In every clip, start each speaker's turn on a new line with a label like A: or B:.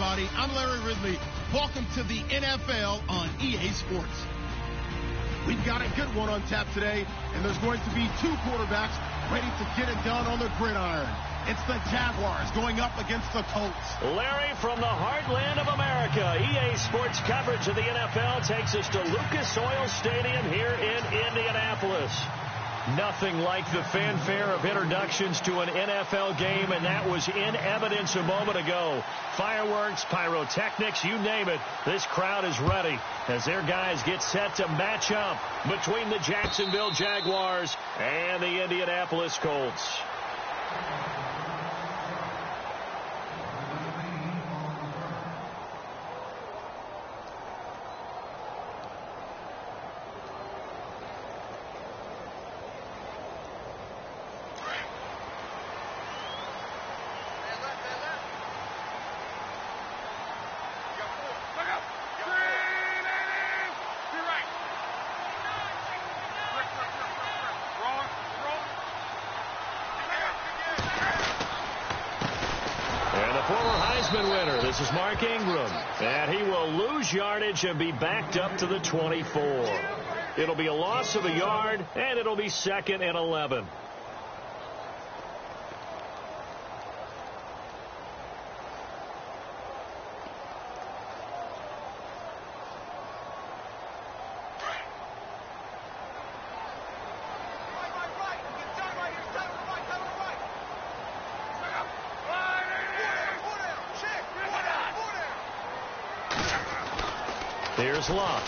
A: everybody. I'm Larry Ridley. Welcome to the NFL on EA Sports. We've got a good one on tap today, and there's going to be two quarterbacks ready to get it done on the gridiron. It's the Jaguars going up against the Colts.
B: Larry, from the heartland of America, EA Sports coverage of the NFL takes us to Lucas Oil Stadium here in Indianapolis. Nothing like the fanfare of introductions to an NFL game, and that was in evidence a moment ago. Fireworks, pyrotechnics, you name it. This crowd is ready as their guys get set to match up between the Jacksonville Jaguars and the Indianapolis Colts. Winner. This is Mark Ingram, and he will lose yardage and be backed up to the 24. It'll be a loss of a yard, and it'll be 2nd and 11. Here's Locke.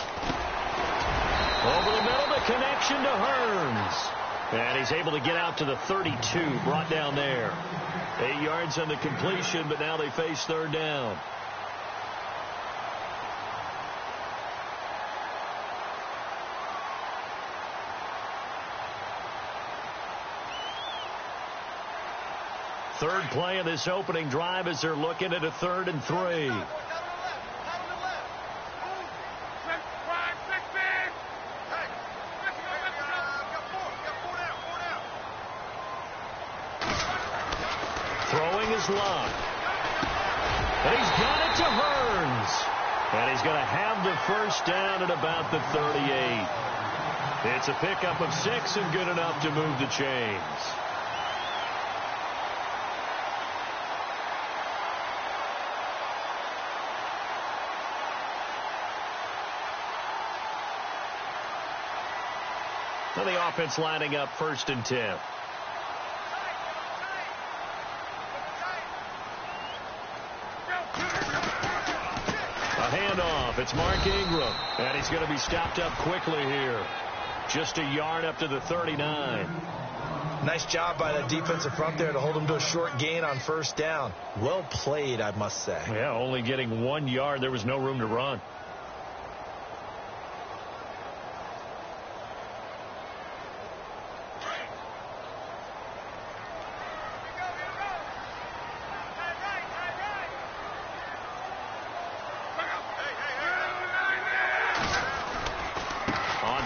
B: Over the middle, the connection to Hearns. And he's able to get out to the 32, brought down there. 8 yards on the completion, but now they face 3rd down. Third play of this opening drive as they're looking at a 3rd and 3. Throwing is Locke. And he's got it to Hearns. And he's going to have the first down at about the 38. It's a pickup of 6 and good enough to move the chains. And the offense lining up 1st and 10. Handoff. It's Mark Ingram. And he's going to be stopped up quickly here. Just a yard up to the 39.
C: Nice job by the defensive front there to hold him to a short gain on 1st down. Well played, I must say.
B: Yeah, only getting 1 yard. There was no room to run.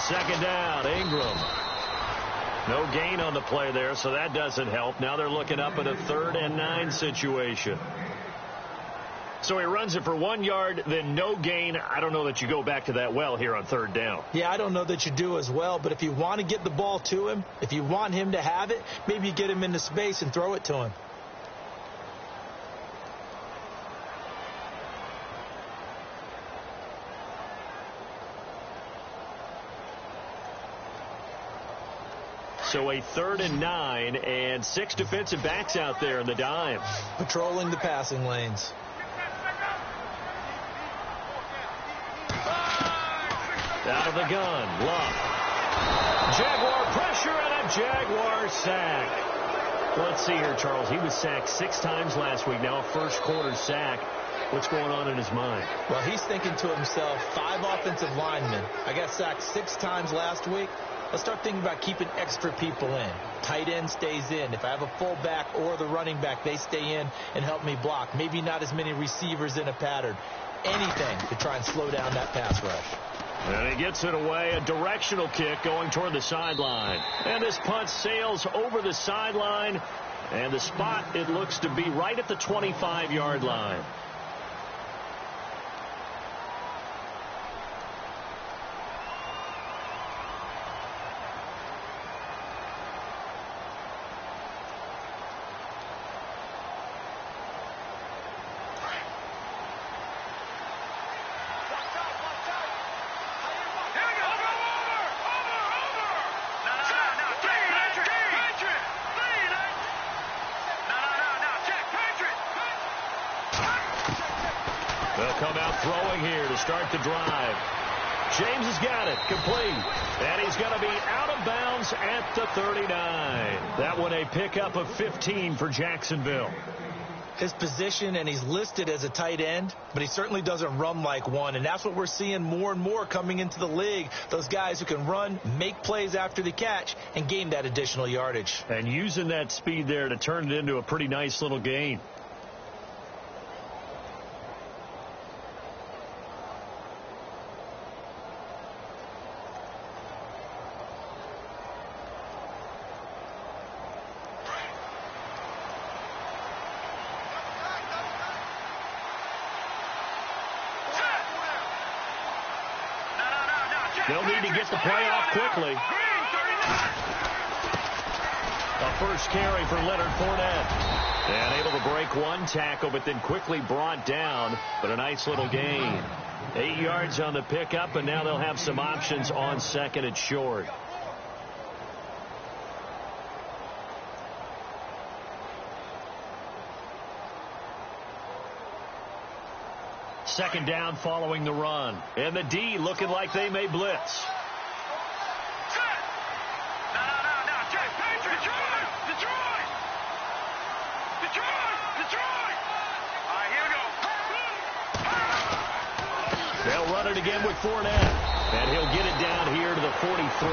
B: Second down, Ingram. No gain on the play there, so that doesn't help. Now they're looking up at a 3rd and 9 situation. So he runs it for 1 yard, then no gain. I don't know that you go back to that well here on 3rd down.
C: Yeah, I don't know that you do as well, but if you want to get the ball to him, if you want him to have it, maybe you get him into space and throw it to him.
B: So a 3rd and 9 and 6 defensive backs out there in the dime.
C: Patrolling the passing lanes.
B: Out of the gun, Locke. Jaguar pressure and a Jaguar sack. Let's see here, Charles. He was sacked 6 times last week. Now a first quarter sack. What's going on in his mind?
C: Well, he's thinking to himself, 5 offensive linemen. I got sacked 6 times last week. Let's start thinking about keeping extra people in. Tight end stays in. If I have a fullback or the running back, they stay in and help me block. Maybe not as many receivers in a pattern. Anything to try and slow down that pass rush.
B: And he gets it away, a directional kick going toward the sideline. And this punt sails over the sideline. And the spot, it looks to be right at the 25-yard line. They'll come out throwing here to start the drive. James has got it, complete, and he's going to be out of bounds at the 39. That one a pickup of 15 for Jacksonville.
C: His position, and he's listed as a tight end, but he certainly doesn't run like one, and that's what we're seeing more and more coming into the league. Those guys who can run, make plays after the catch, and gain that additional yardage.
B: And using that speed there to turn it into a pretty nice little gain. They'll need to get the play off quickly. A first carry for Leonard Fournette. And able to break one tackle, but then quickly brought down. But a nice little gain. 8 yards on the pickup, and now they'll have some options on second and short. Second down following the run. And the D looking like they may blitz. They'll run it again with Fournette. And he'll get it down here to the 43.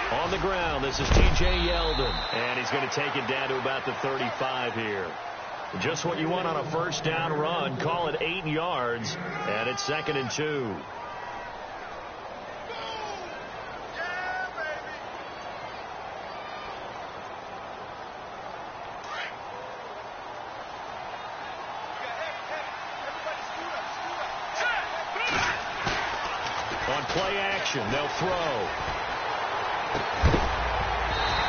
B: On the ground, this is T.J. Yeldon, and he's going to take it down to about the 35 here. Just what you want on a first down run. Call it 8 yards, and it's 2nd and 2. On play action, they'll throw.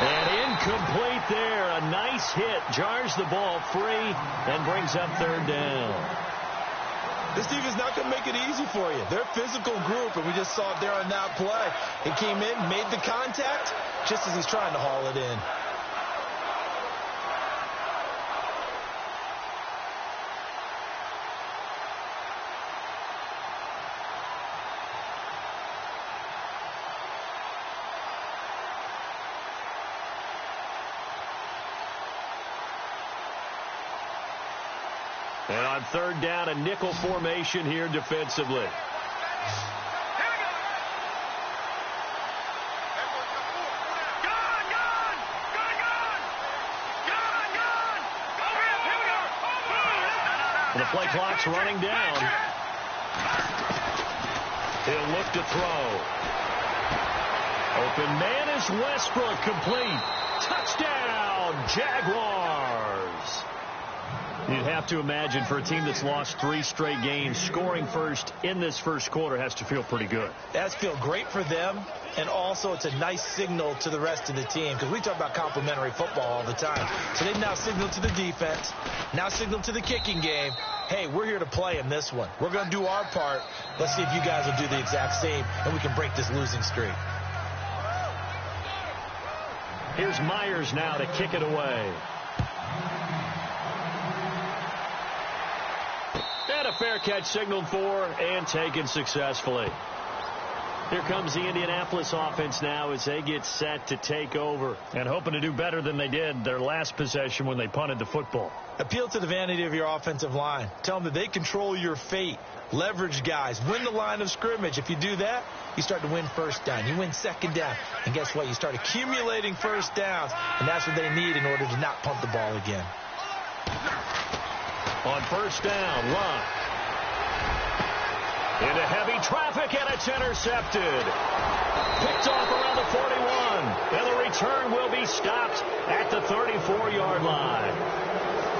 B: And incomplete there. A nice hit. Jars the ball free and brings up 3rd down.
C: This team is not going to make it easy for you. They're a physical group, and we just saw it there on that play. He came in, made the contact, just as he's trying to haul it in.
B: And on 3rd down, a nickel formation here defensively. The play clock's running down. He'll look to throw. Open man is Westbrook, complete. Touchdown, Jaguars. You'd have to imagine for a team that's lost 3 straight games, scoring first in this first quarter has to feel pretty good.
C: That has to feel great for them, and also it's a nice signal to the rest of the team, because we talk about complementary football all the time. So they've now signaled to the defense, now signaled to the kicking game, hey, we're here to play in this one. We're going to do our part. Let's see if you guys will do the exact same, and we can break this losing streak.
B: Here's Myers now to kick it away. And a fair catch signaled for and taken successfully. Here comes the Indianapolis offense now as they get set to take over and hoping to do better than they did their last possession when they punted the football.
C: Appeal to the vanity of your offensive line. Tell them that they control your fate. Leverage guys. Win the line of scrimmage. If you do that, you start to win first down. You win second down. And guess what? You start accumulating first downs. And that's what they need in order to not punt the ball again.
B: On first down, run. Into heavy traffic, and it's intercepted. Picked off around the 41. And the return will be stopped at the 34-yard line.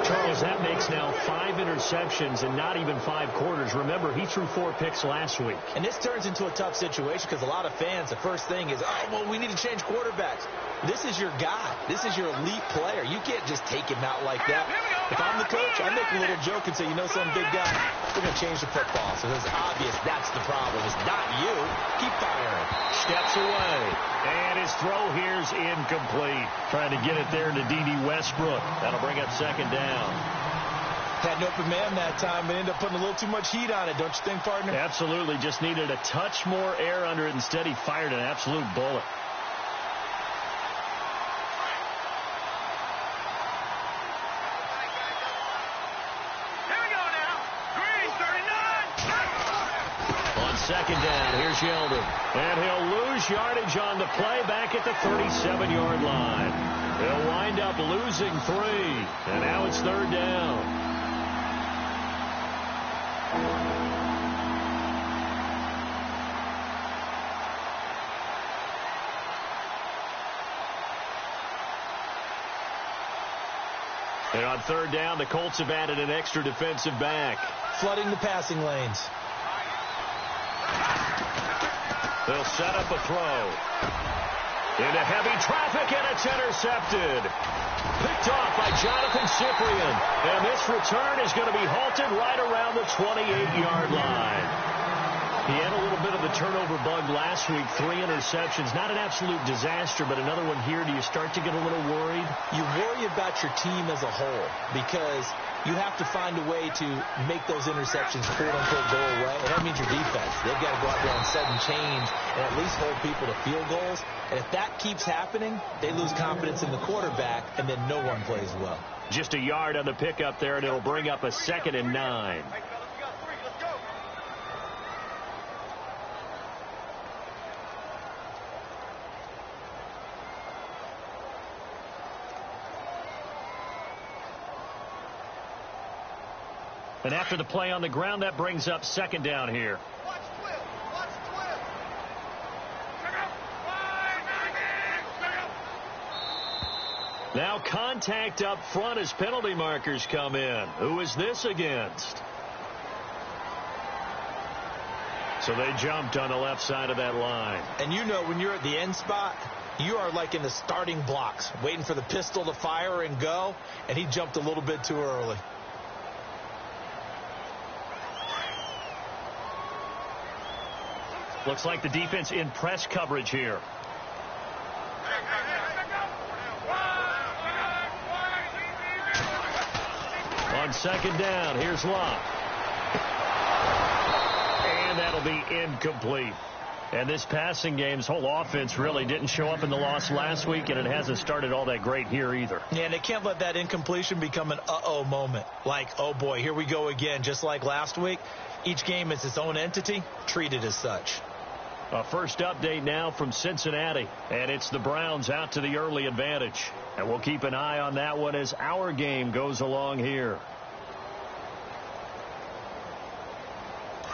B: Charles, that makes now 5 interceptions in not even 5 quarters. Remember, he threw 4 picks last week.
C: And this turns into a tough situation because a lot of fans, the first thing is, oh, well, we need to change quarterbacks. This is your guy. This is your elite player. You can't just take him out like that. If I'm the coach, I make a little joke and say, you know something, big guy, we're going to change the football. So it's obvious that's the problem. It's not you. Keep firing.
B: Steps away. And his throw here's incomplete. Trying to get it there to D.D. Westbrook. That'll bring up second down.
C: Had an open man that time, but ended up putting a little too much heat on it, don't you think, partner?
B: Absolutely. Just needed a touch more air under it. Instead, he fired an absolute bullet. Second down, here's Yeldon. And he'll lose yardage on the play back at the 37-yard line. He'll wind up losing 3. And now it's third down. And on third down, the Colts have added an extra defensive back.
C: Flooding the passing lanes.
B: They'll set up a throw. Into heavy traffic, and it's intercepted. Picked off by Jonathan Cyprien. And this return is going to be halted right around the 28-yard line. He had a little bit of the turnover bug last week. 3 interceptions. Not an absolute disaster, but another one here. Do you start to get a little worried?
C: You worry about your team as a whole because you have to find a way to make those interceptions, quote-unquote, go away. And that means your defense. They've got to go out there and set and change and at least hold people to field goals. And if that keeps happening, they lose confidence in the quarterback, and then no one plays well.
B: Just a yard on the pickup there, and it'll bring up a 2nd and 9. And after the play on the ground, that brings up second down here. Now contact up front as penalty markers come in. Who is this against? So they jumped on the left side of that line.
C: And you know when you're at the end spot, you are like in the starting blocks, waiting for the pistol to fire and go, and he jumped a little bit too early.
B: Looks like the defense in press coverage here. On second down, here's Locke. And that'll be incomplete. And this passing game's whole offense really didn't show up in the loss last week, and it hasn't started all that great here either.
C: Yeah, and they can't let that incompletion become an uh-oh moment. Like, oh boy, here we go again, just like last week. Each game is its own entity, treated as such.
B: A first update now from Cincinnati, and it's the Browns out to the early advantage. And we'll keep an eye on that one as our game goes along here.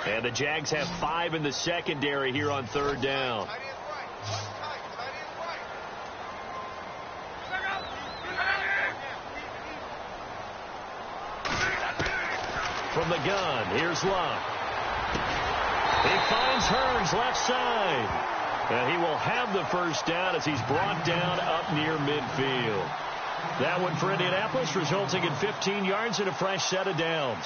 B: And the Jags have 5 in the secondary here on third down. From the gun, here's Locke. He finds Hearns left side. And he will have the first down as he's brought down up near midfield. That one for Indianapolis, resulting in 15 yards and a fresh set of downs.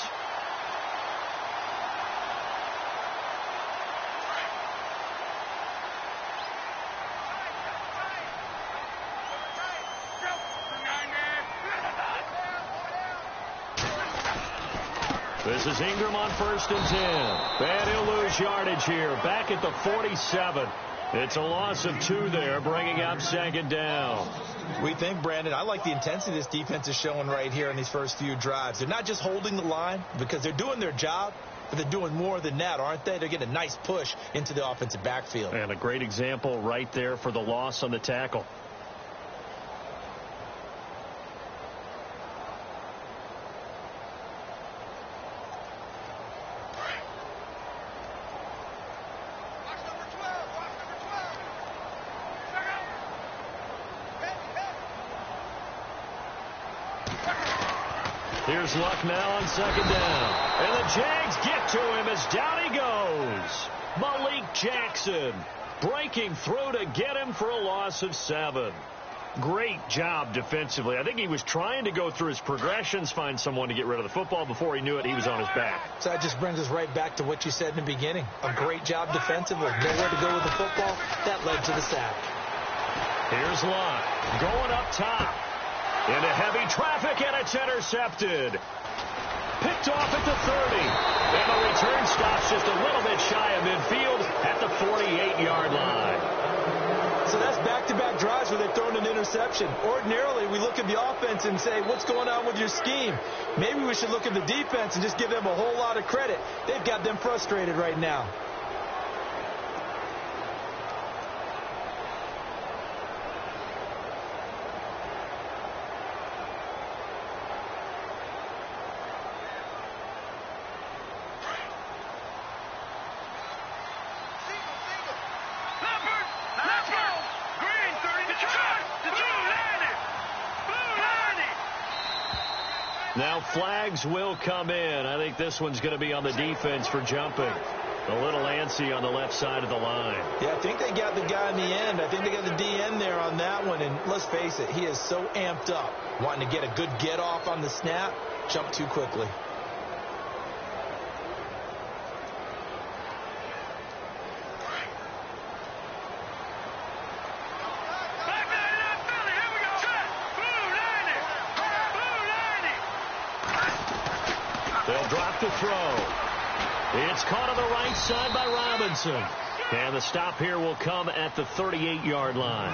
B: This is Ingram on 1st and 10. And he'll lose yardage here. Back at the 47. It's a loss of 2 there, bringing up second down.
C: We think, Brandon, I like the intensity this defense is showing right here in these first few drives. They're not just holding the line because they're doing their job, but they're doing more than that, aren't they? They're getting a nice push into the offensive backfield.
B: And a great example right there for the loss on the tackle. Here's Luck now on second down. And the Jags get to him as down he goes. Malik Jackson breaking through to get him for a loss of 7. Great job defensively. I think he was trying to go through his progressions, find someone to get rid of the football. Before he knew it, he was on his back.
C: So that just brings us right back to what you said in the beginning. A great job defensively. Nowhere to go with the football. That led to the sack.
B: Here's Lott going up top. Into heavy traffic, and it's intercepted. Picked off at the 30. And the return stops just a little bit shy of midfield at the 48-yard line.
C: So that's back-to-back drives where they've thrown an interception. Ordinarily, we look at the offense and say, what's going on with your scheme? Maybe we should look at the defense and just give them a whole lot of credit. They've got them frustrated right now.
B: Now flags will come in. I think this one's going to be on the defense for jumping. A little antsy on the left side of the line.
C: Yeah, I think they got the guy in the end. I think they got the DN there on that one. And let's face it, he is so amped up, wanting to get a good get off on the snap, jump too quickly.
B: They'll drop the throw. It's caught on the right side by Robinson. And the stop here will come at the 38-yard line.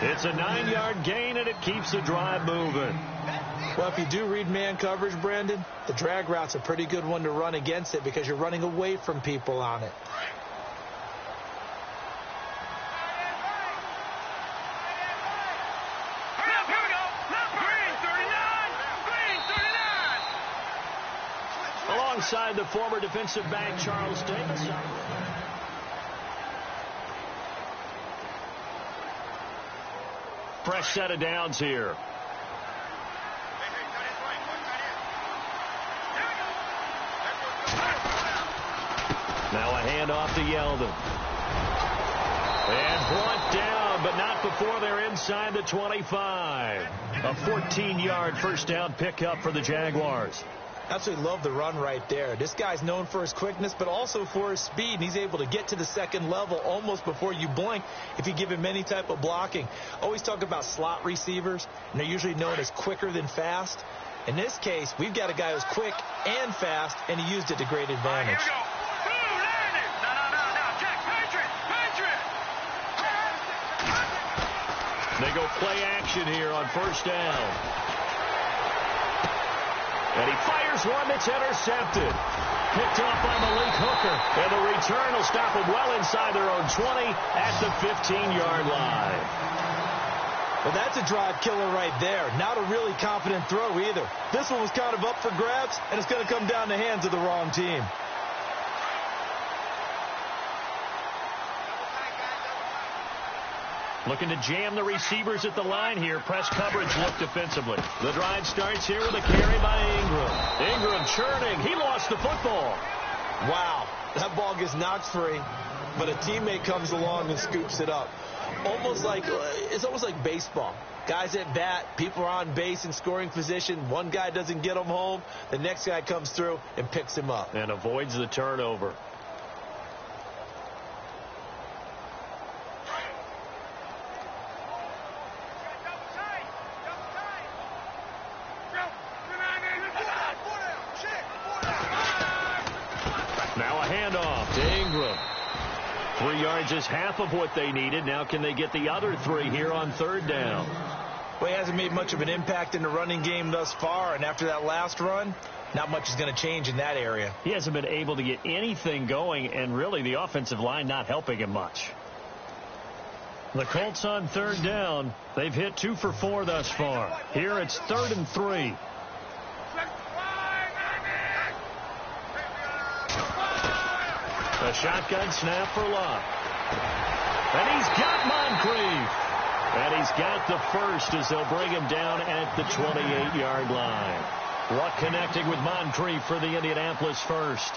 B: It's a 9-yard gain, and it keeps the drive moving.
C: Well, if you do read man coverage, Brandon, the drag route's a pretty good one to run against it because you're running away from people on it.
B: Alongside the former defensive back, Charles Davis. Fresh set of downs here. Now a handoff to Yeldon. And brought down, but not before they're inside the 25. A 14-yard first down pickup for the Jaguars.
C: Absolutely love the run right there. This guy's known for his quickness, but also for his speed. And he's able to get to the second level almost before you blink if you give him any type of blocking. Always talk about slot receivers, and they're usually known as quicker than fast. In this case, we've got a guy who's quick and fast, and he used it to great advantage.
B: They go play action here on first down. And he fires one that's intercepted. Picked off by Malik Hooker. And the return will stop him well inside their own 20 at the 15-yard line.
C: Well, that's a drive killer right there. Not a really confident throw either. This one was kind of up for grabs, and it's going to come down the hands of the wrong team.
B: Looking to jam the receivers at the line here. Press coverage look defensively. The drive starts here with a carry by Ingram. Ingram churning. He lost the football.
C: Wow. That ball gets knocked free, but a teammate comes along and scoops it up. It's almost like baseball. Guys at bat, people are on base in scoring position. One guy doesn't get him home. The next guy comes through and picks him up.
B: And avoids the turnover. Now a handoff to Ingram. 3 yards is half of what they needed. Now can they get the other 3 here on third down?
C: Well, he hasn't made much of an impact in the running game thus far, and after that last run, not much is going to change in that area.
B: He hasn't been able to get anything going, and really the offensive line not helping him much. The Colts on third down. They've hit 2 for 4 thus far. Here it's 3rd and 3. A shotgun snap for Lott. And he's got Moncrief. And he's got the first as they'll bring him down at the 28-yard line. Luck connecting with Moncrief for the Indianapolis first.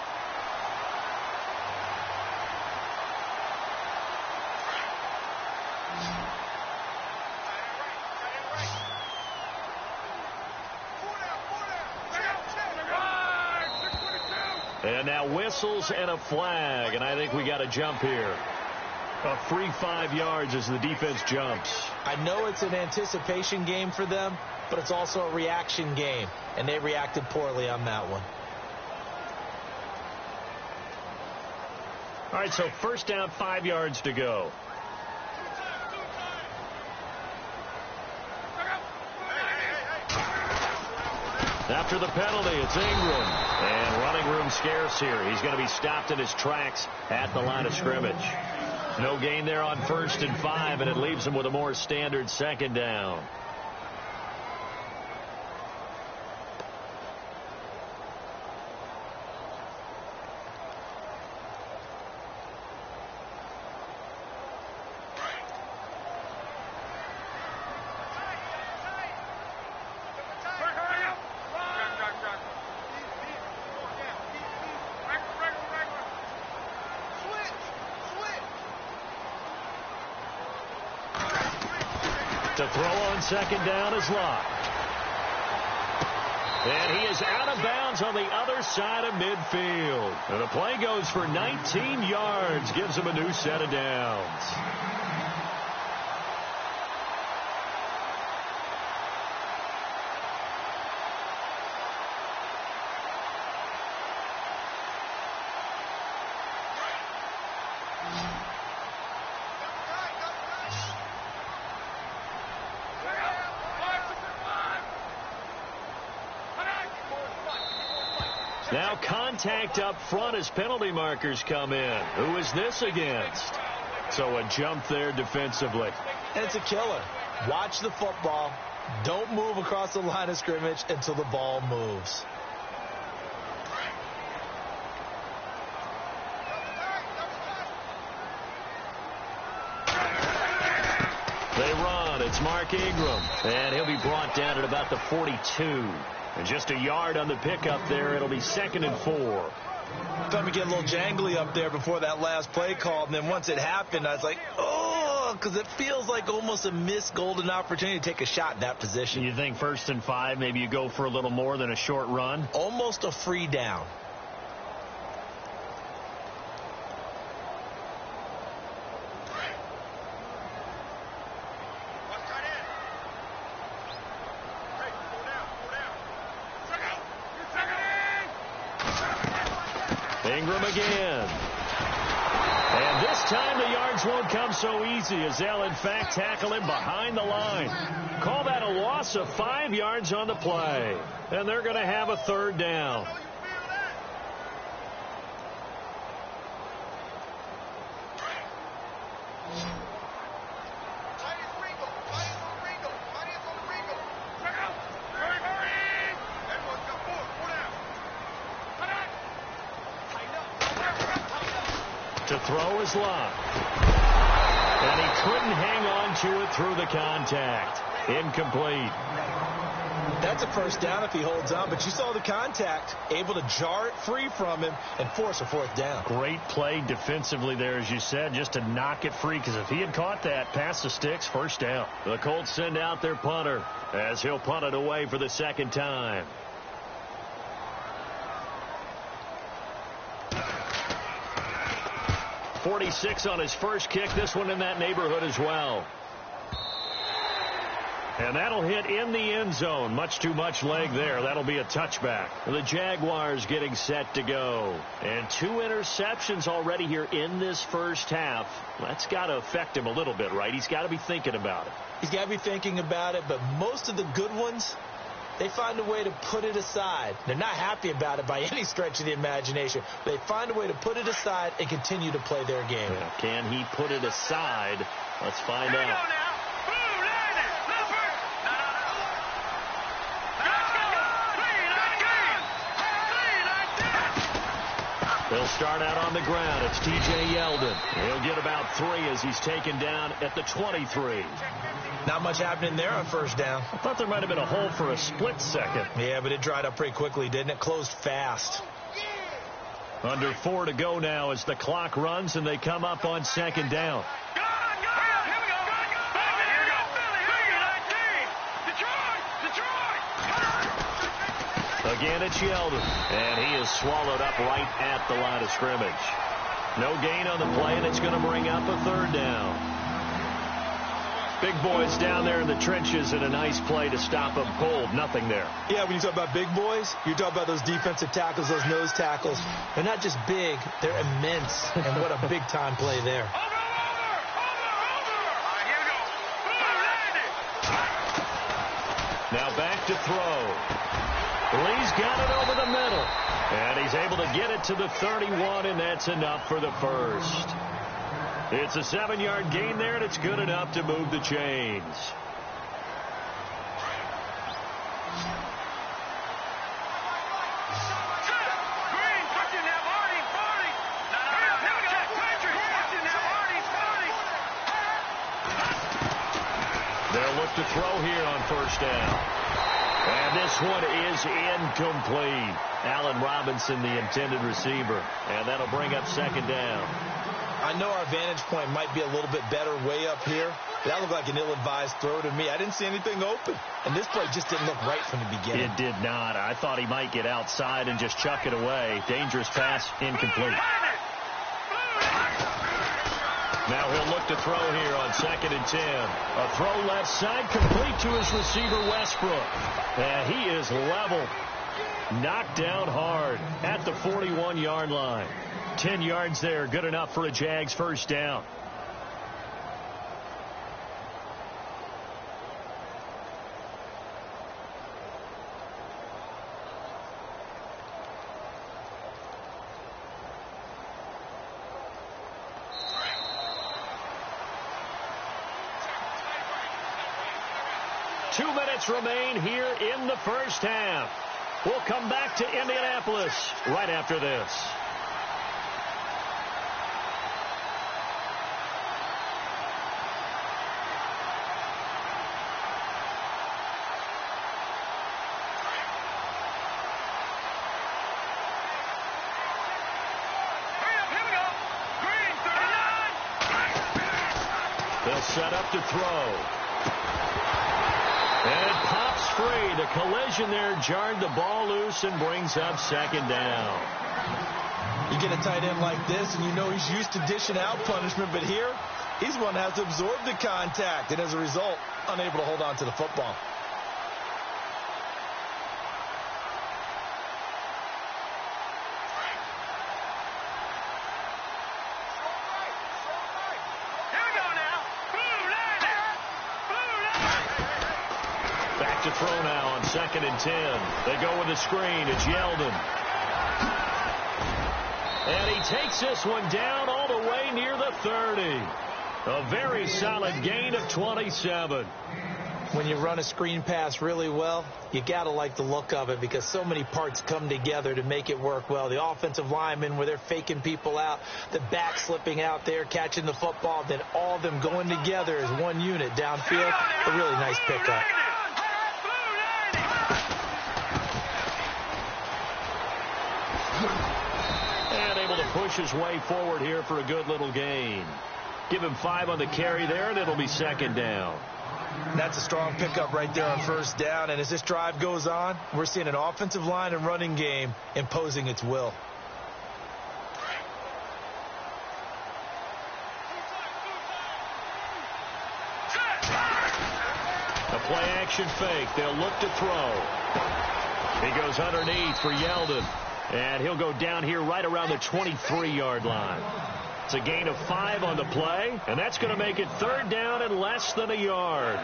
B: And now whistles and a flag, and I think we got a jump here. A free 5 yards as the defense jumps.
C: I know it's an anticipation game for them, but it's also a reaction game, and they reacted poorly on that one.
B: All right, so first down, 5 yards to go. After the penalty, it's Ingram. And running room scarce here. He's going to be stopped in his tracks at the line of scrimmage. No gain there on 1st and 5, and it leaves him with a more standard second down. To throw on second down is Locke. And he is out of bounds on the other side of midfield. And the play goes for 19 yards, gives him a new set of downs. Now contact up front as penalty markers come in. Who is this against? So a jump there defensively.
C: And it's a killer. Watch the football. Don't move across the line of scrimmage until the ball moves.
B: They run. It's Mark Ingram. And he'll be brought down at about the 42. And just a yard on the pickup there. It'll be 2nd and 4.
C: Thought we get a little jangly up there before that last play call. And then once it happened, I was like, oh, because it feels like almost a missed golden opportunity to take a shot in that position.
B: You think 1st and 5, maybe you go for a little more than a short run?
C: Almost a free down.
B: Ingram again. And this time the yards won't come so easy as they'll in fact tackle him behind the line. Call that a loss of 5 yards on the play. And they're going to have a 3rd down. To throw is Locke. And he couldn't hang on to it through the contact. Incomplete.
C: That's a first down if he holds on, but you saw the contact. Able to jar it free from him and force a 4th down.
B: Great play defensively there, as you said, just to knock it free, because if he had caught that, past the sticks, 1st down. The Colts send out their punter as he'll punt it away for the 2nd time. .46 on his first kick. This one in that neighborhood as well. And that'll hit in the end zone. Much too much leg there. That'll be a touchback. The Jaguars getting set to go. And 2 interceptions already here in this first half. That's got to affect him a little bit, right? He's got to be thinking about it.
C: He's got to be thinking about it, but most of the good ones, they find a way to put it aside. They're not happy about it by any stretch of the imagination. They find a way to put it aside and continue to play their game.
B: Yeah, can he put it aside? Let's find out. They'll start out on the ground. It's T.J. Yeldon. He'll get about 3 as he's taken down at the 23.
C: Not much happening there on 1st down.
B: I thought there might have been a hole for a split second.
C: Yeah, but it dried up pretty quickly, didn't it? Closed fast.
B: Under 4 to go now as the clock runs and they come up on 2nd down. Again, it's Yeldon, and he is swallowed up right at the line of scrimmage. No gain on the play, and it's going to bring up a third down. Big boys down there in the trenches, and a nice play to stop them cold. Nothing there.
C: Yeah, when you talk about big boys, you talk about those defensive tackles, those nose tackles. They're not just big, they're immense. And what a big-time play there.
B: Now back to throw. Lee's got it over the middle. And he's able to get it to the 31, and that's enough for the first. It's a 7-yard gain there, and it's good enough to move the chains. They'll look to throw here on first down. And this one is incomplete. Allen Robinson, the intended receiver. And that'll bring up second down.
C: I know our vantage point might be a little bit better way up here. But that looked like an ill-advised throw to me. I didn't see anything open. And this play just didn't look right from the beginning.
B: It did not. I thought he might get outside and just chuck it away. Dangerous pass, incomplete. Now he'll look to throw here on 2nd and 10. A throw left side, complete to his receiver, Westbrook. And he is level. Knocked down hard at the 41-yard line. 10 yards there, good enough for a Jags first down. Remain here in the first half. We'll come back to Indianapolis right after this. They'll set up to throw. And it pops free. The collision there jarred the ball loose and brings up second down.
C: You get a tight end like this, and you know he's used to dishing out punishment, but here, he's one that has to absorb the contact, and as a result, unable to hold on to the football.
B: To throw now on 2nd and 10. They go with a screen. It's Yeldon. And he takes this one down all the way near the 30. A very solid gain of 27.
C: When you run a screen pass really well, you got to like the look of it because so many parts come together to make it work well. The offensive linemen where they're faking people out, the back slipping out there, catching the football, then all of them going together as one unit downfield. A really nice pickup.
B: And able to push his way forward here for a good little gain. Give him 5 on the carry there, and it'll be second down.
C: That's a strong pickup right there on first down. And as this drive goes on, we're seeing an offensive line and running game imposing its will.
B: A play-action fake. They'll look to throw. He goes underneath for Yeldon. And he'll go down here right around the 23-yard line. It's a gain of 5 on the play, and that's going to make it third down and less than a yard.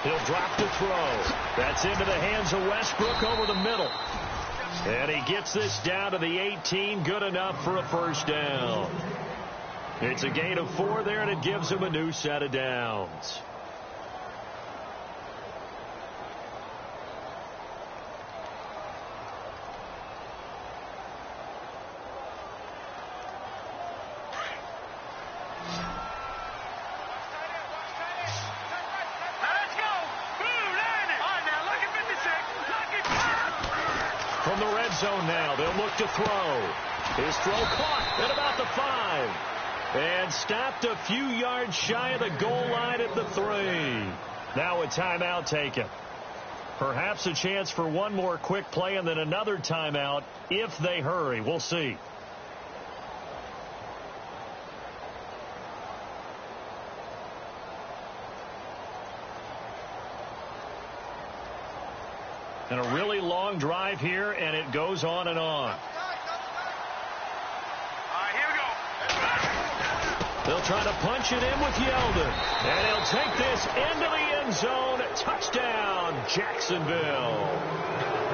B: He'll drop to throw. That's into the hands of Westbrook over the middle. And he gets this down to the 18, good enough for a first down. It's a gain of 4 there, and it gives him a new set of downs. From the red zone now, they'll look to throw. His throw caught at about the 5. And stopped a few yards shy of the goal line at the 3. Now a timeout taken. Perhaps a chance for one more quick play and then another timeout if they hurry. We'll see. And a really long drive here, and it goes on and on. They'll try to punch it in with Yeldon. And he'll take this into the end zone. Touchdown, Jacksonville.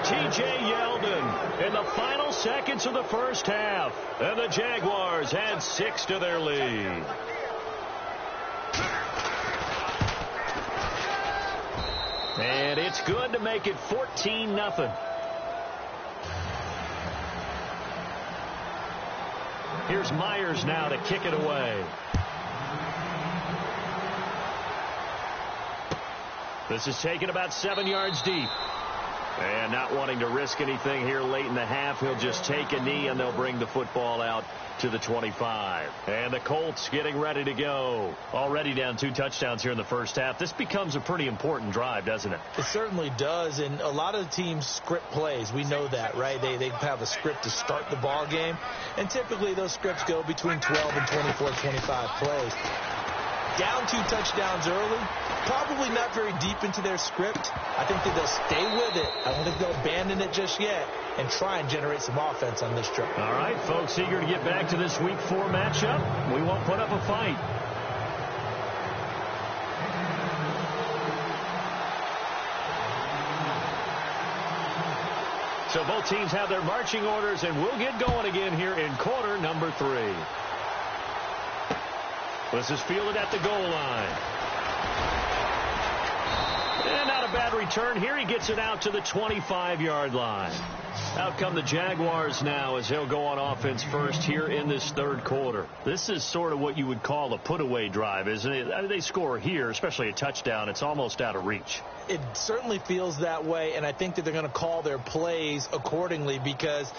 B: T.J. Yeldon in the final seconds of the first half. And the Jaguars add 6 to their lead. And it's good to make it 14-0. Here's Myers now to kick it away. This is taken about 7 yards deep. And not wanting to risk anything here late in the half, he'll just take a knee and they'll bring the football out to the 25. And the Colts getting ready to go. Already down 2 touchdowns here in the first half. This becomes a pretty important drive, doesn't it?
C: It certainly does, and a lot of the teams script plays. We know that, right? They have a script to start the ball game, and typically those scripts go between 12 and 24, 25 plays. Down 2 touchdowns early, probably not very deep into their script. I think that they'll stay with it. I don't think they'll abandon it just yet and try and generate some offense on this trip.
B: All right, folks, eager to get back to this Week 4 matchup. We won't put up a fight. So both teams have their marching orders, and we'll get going again here in quarter number 3. This is fielded at the goal line. And not a bad return here. He gets it out to the 25-yard line. Out come the Jaguars now as they'll go on offense first here in this third quarter. This is sort of what you would call a put-away drive, isn't it? I mean, they score here, especially a touchdown. It's almost out of reach.
C: It certainly feels that way, and I think that they're going to call their plays accordingly because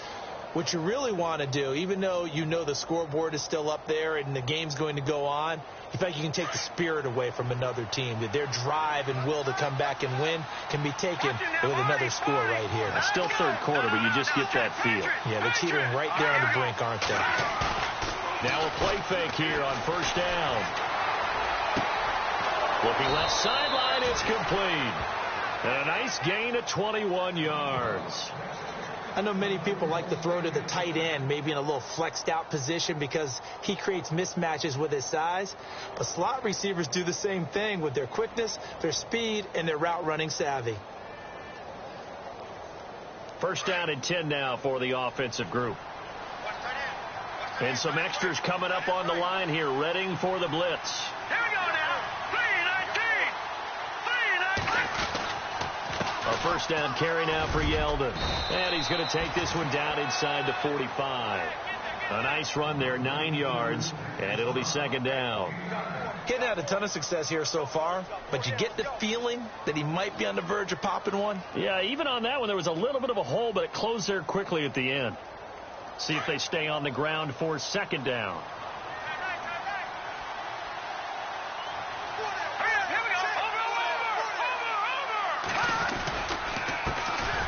C: what you really want to do, even though you know the scoreboard is still up there and the game's going to go on, in fact, you can take the spirit away from another team. That their drive and will to come back and win can be taken with another score right here.
B: It's still third quarter, but you just get that feel.
C: Yeah, they're teetering right there on the brink, aren't they?
B: Now a play fake here on first down. Looking left sideline, it's complete. And a nice gain of 21 yards.
C: I know many people like to throw to the tight end, maybe in a little flexed out position because he creates mismatches with his size. But slot receivers do the same thing with their quickness, their speed, and their route running savvy.
B: First down and 10 now for the offensive group. And some extras coming up on the line here, readying for the blitz.
D: Here we go now. 3-19.
B: A first down carry now for Yeldon. And he's going to take this one down inside the 45. A nice run there, 9 yards, and it'll be second down.
C: Getting had a ton of success here so far, but you get the feeling that he might be on the verge of popping one.
B: Yeah, even on that one, there was a little bit of a hole, but it closed there quickly at the end. See if they stay on the ground for second down.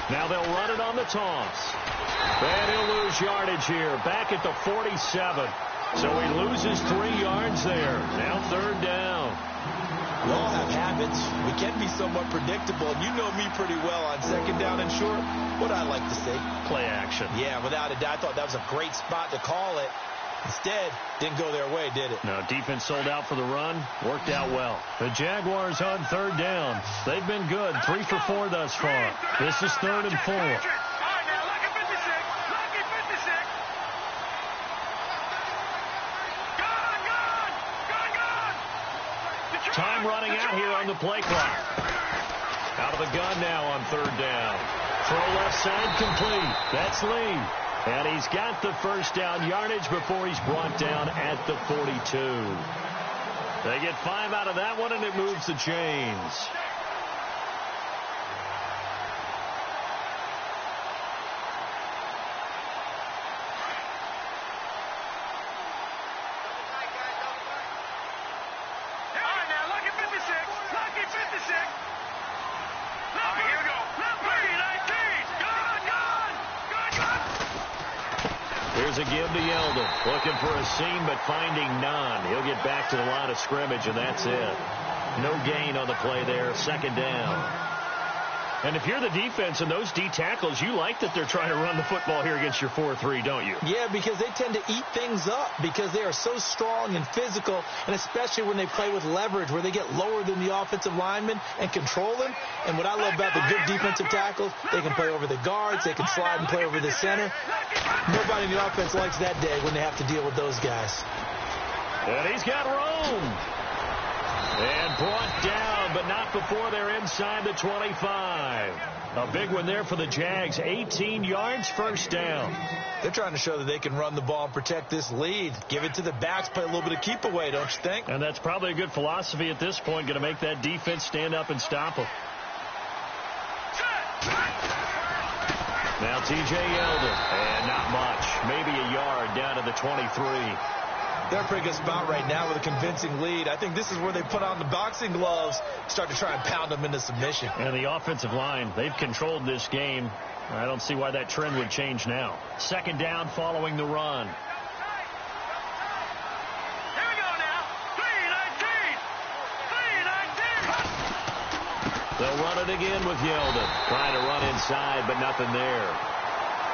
B: Now they'll run it on the toss. And he'll lose yardage here, back at the 47. So he loses 3 yards there. Now third down.
C: We all have habits. We can be somewhat predictable. And you know me pretty well on second down and short. What I like to see.
B: Play action.
C: Yeah, without a doubt. I thought that was a great spot to call it. Instead, didn't go their way, did it?
B: No, defense sold out for the run. Worked out well. The Jaguars on third down. They've been good. 3 for 4 thus far. This is 3rd and 4. Time running out here on the play clock. Out of the gun now on third down. Throw left side complete. That's Lee. And he's got the first down yardage before he's brought down at the 42. They get 5 out of that one, and it moves the chains. Here's a give to Yeldon. Looking for a seam, but finding none. He'll get back to the line of scrimmage, and that's it. No gain on the play there. Second down. And if you're the defense and those D tackles, you like that they're trying to run the football here against your 4-3, don't you?
C: Yeah, because they tend to eat things up because they are so strong and physical, and especially when they play with leverage where they get lower than the offensive linemen and control them. And what I love about the good defensive tackles, they can play over the guards, they can slide and play over the center. Nobody in the offense likes that day when they have to deal with those guys.
B: And he's got room. And brought down, but not before they're inside the 25. A big one there for the Jags. 18 yards, first down.
C: They're trying to show that they can run the ball and protect this lead. Give it to the backs, play a little bit of keep away, don't you think?
B: And that's probably a good philosophy at this point, going to make that defense stand up and stop them. Now T.J. Yeldon, and not much. Maybe a yard down to the 23.
C: They're in a pretty good spot right now with a convincing lead. I think this is where they put on the boxing gloves, start to try and pound them into submission.
B: And the offensive line, they've controlled this game. I don't see why that trend would change now. Second down following the run.
D: Here we go now. 3-19.
B: They'll run it again with Yeldon. Trying to run inside, but nothing there.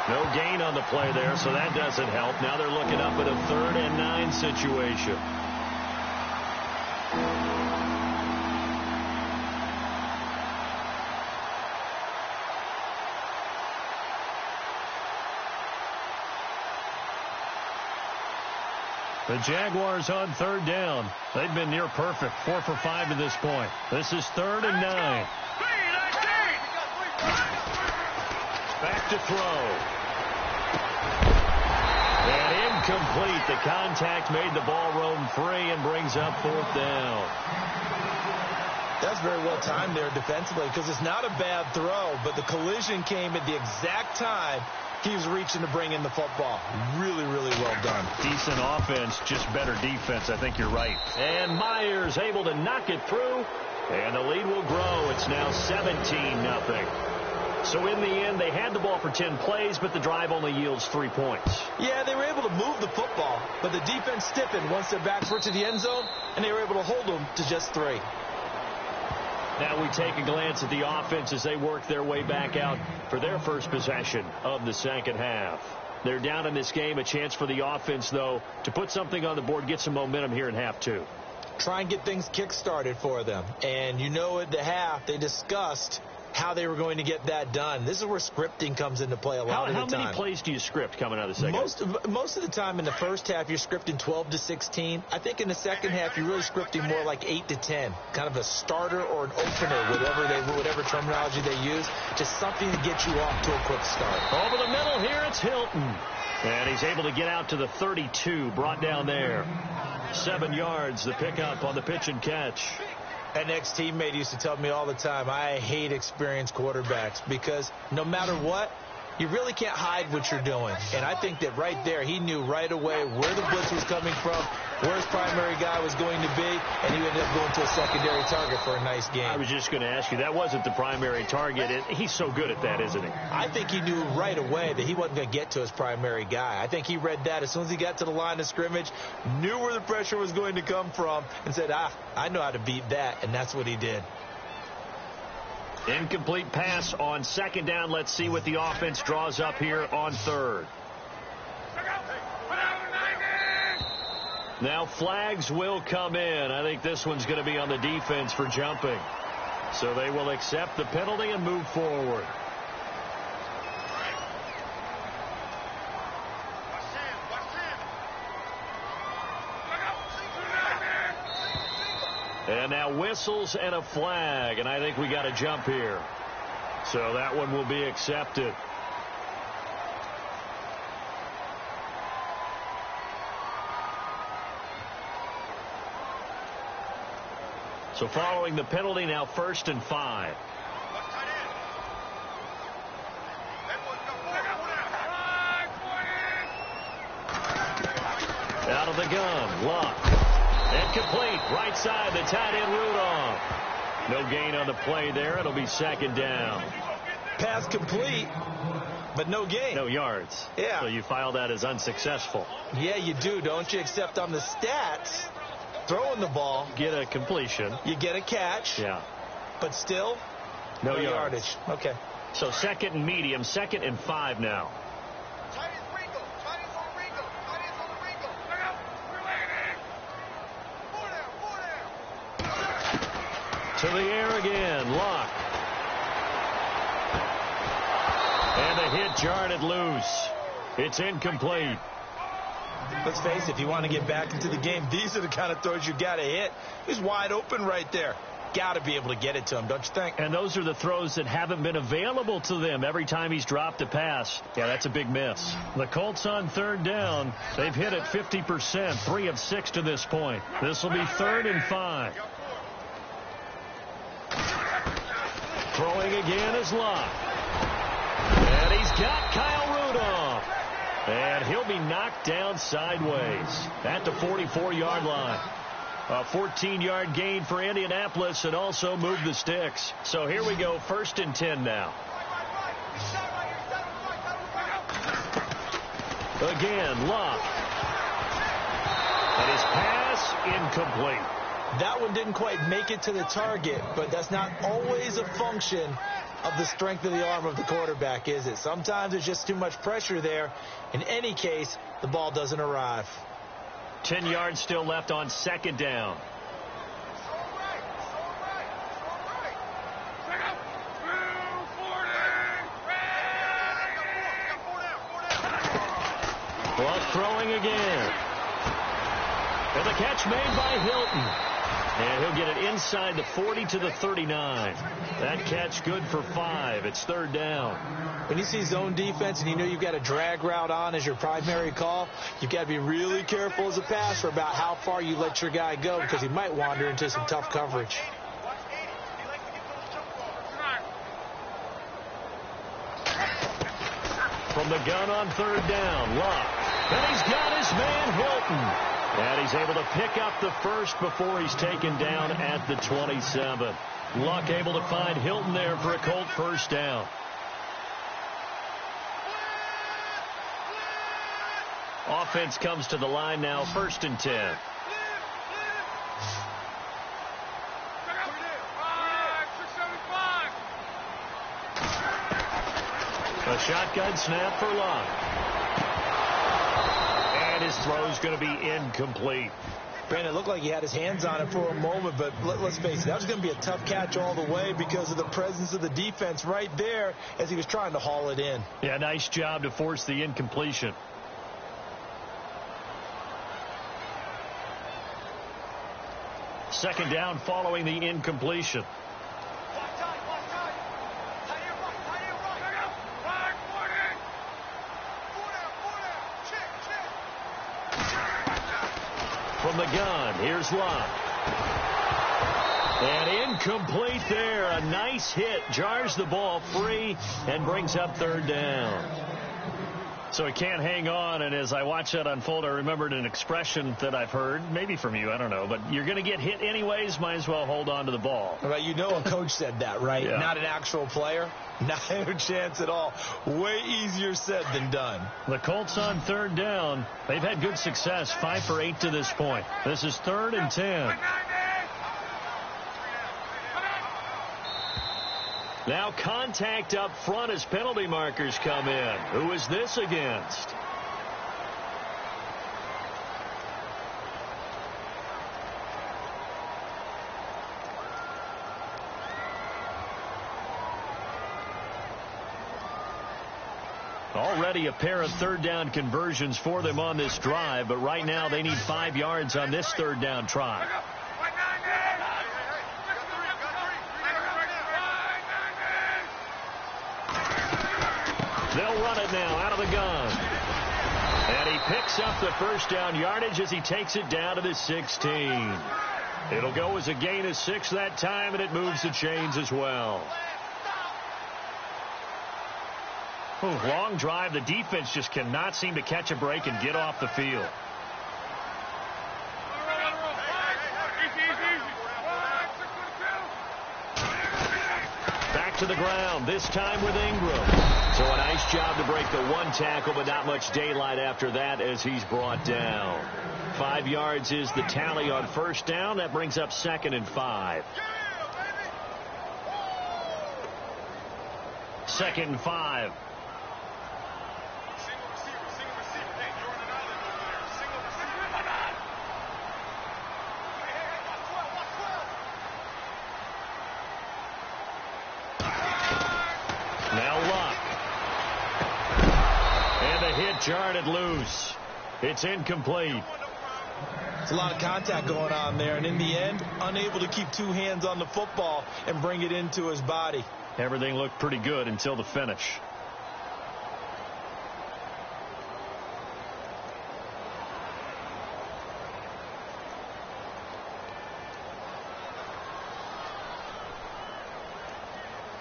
B: No gain on the play there, so that doesn't help. Now they're looking up at a 3rd and 9 situation. The Jaguars on 3rd down. They've been near perfect, 4 for 5 to this point. This is 3rd and 9.
D: 3-19.
B: Back to throw. And incomplete. The contact made the ball roam free and brings up 4th down.
C: That's very well timed there defensively because it's not a bad throw, but the collision came at the exact time he was reaching to bring in the football. Really, really well done.
B: Decent offense, just better defense. I think you're right. And Myers able to knock it through, and the lead will grow. It's now 17-0. So in the end, they had the ball for 10 plays, but the drive only yields 3 points.
C: Yeah, they were able to move the football, but the defense stiffened once their backs were to the end zone, and they were able to hold them to just 3.
B: Now we take a glance at the offense as they work their way back out for their first possession of the second half. They're down in this game. A chance for the offense, though, to put something on the board, get some momentum here in half 2.
C: Try and get things kick-started for them. And you know at the half, they discussed how they were going to get that done. This is where scripting comes into play a lot of the time.
B: How many plays do you script coming out of the second?
C: Most of the time in the first half, you're scripting 12 to 16. I think in the second half, you're really scripting more like 8 to 10. Kind of a starter or an opener, whatever terminology they use. Just something to get you off to a quick start.
B: Over the middle here, it's Hilton. And he's able to get out to the 32, brought down there. 7 yards, the pickup on the pitch and catch.
C: An ex-teammate used to tell me all the time, I hate experienced quarterbacks because no matter what, you really can't hide what you're doing. And I think that right there, he knew right away where the blitz was coming from, where his primary guy was going to be, and he ended up going to a secondary target for a nice game.
B: I was just going to ask you, that wasn't the primary target. He's so good at that, isn't he?
C: I think he knew right away that he wasn't going to get to his primary guy. I think he read that as soon as he got to the line of scrimmage, knew where the pressure was going to come from, and said, I know how to beat that, and that's what he did.
B: Incomplete pass on second down. Let's see what the offense draws up here on 3rd. Now flags will come in. I think this one's going to be on the defense for jumping. So they will accept the penalty and move forward. And now whistles and a flag, and I think we got a jump here. So that one will be accepted. So following the penalty, now 1st and 5. Out of the gun, Luck. Incomplete, right side, the tight end Rudolph. No gain on the play there. It'll be 2nd down.
C: pass complete, but no gain.
B: No yards.
C: Yeah.
B: So you file that as unsuccessful.
C: Yeah, you do, don't you? Except on the stats, throwing the ball.
B: Get a completion.
C: You get a catch.
B: Yeah.
C: But still,
B: no
C: yardage. Okay.
B: So 2nd and medium, 2nd and 5 now. To the air again, Luck. And the hit jarred it loose. It's incomplete.
C: Let's face it, if you want to get back into the game, these are the kind of throws you got to hit. He's wide open right there. Got to be able to get it to him, don't you think?
B: And those are the throws that haven't been available to them every time he's dropped a pass. Yeah, that's a big miss. The Colts on 3rd down. They've hit it 50%, 3 of 6 to this point. This will be 3rd and 5. Throwing again is Luck. And he's got Kyle Rudolph. And he'll be knocked down sideways at the 44-yard line. A 14-yard gain for Indianapolis and also moved the sticks. So here we go, 1st and 10 now. Again, Luck. And his pass incomplete.
C: That one didn't quite make it to the target, but that's not always a function of the strength of the arm of the quarterback, is it? Sometimes there's just too much pressure there. In any case, the ball doesn't arrive.
B: 10 yards still left on 2nd down. Luck throwing again. And the catch made by Hilton. And he'll get it inside the 40 to the 39. That catch good for 5. It's 3rd down.
C: When you see zone defense and you know you've got a drag route on as your primary call, you've got to be really careful as a passer about how far you let your guy go because he might wander into some tough coverage.
B: From the gun on 3rd down, Luck. And he's got his man Hilton. And he's able to pick up the first before he's taken down at the 27. Luck able to find Hilton there for a Colt 1st down. Offense comes to the line now, 1st and 10. A shotgun snap for Luck. And his throw's going to be incomplete.
C: Brandon, it looked like he had his hands on it for a moment, but let's face it, that was going to be a tough catch all the way because of the presence of the defense right there as he was trying to haul it in.
B: Yeah, nice job to force the incompletion. Second down following the incompletion. From the gun, here's Luck. And incomplete there. A nice hit. Jars the ball free and brings up 3rd down. So he can't hang on, and as I watch that unfold, I remembered an expression that I've heard, maybe from you, I don't know, but you're going to get hit anyways, might as well hold on to the ball.
C: Right, you know a coach said that, right?
B: Yeah.
C: Not an actual player. Not a chance at all. Way easier said than done.
B: The Colts on 3rd down. They've had good success, 5 for 8 to this point. This is 3rd and 10. Now contact up front as penalty markers come in. Who is this against? Already a pair of 3rd down conversions for them on this drive, but right now they need 5 yards on this 3rd down try. They'll run it now out of the gun. And he picks up the 1st down yardage as he takes it down to the 16. It'll go as a gain of 6 that time, and it moves the chains as well. Long drive. The defense just cannot seem to catch a break and get off the field. Back to the ground. ground, this time with Ingram. So a nice job to break the one tackle, but not much daylight after that as he's brought down. 5 yards is the tally on first down. That brings up 2nd and 5. 2nd and 5. Now Luck. And the hit jarred loose. It's incomplete.
C: It's a lot of contact going on there, and in the end, unable to keep 2 hands on the football and bring it into his body.
B: Everything looked pretty good until the finish.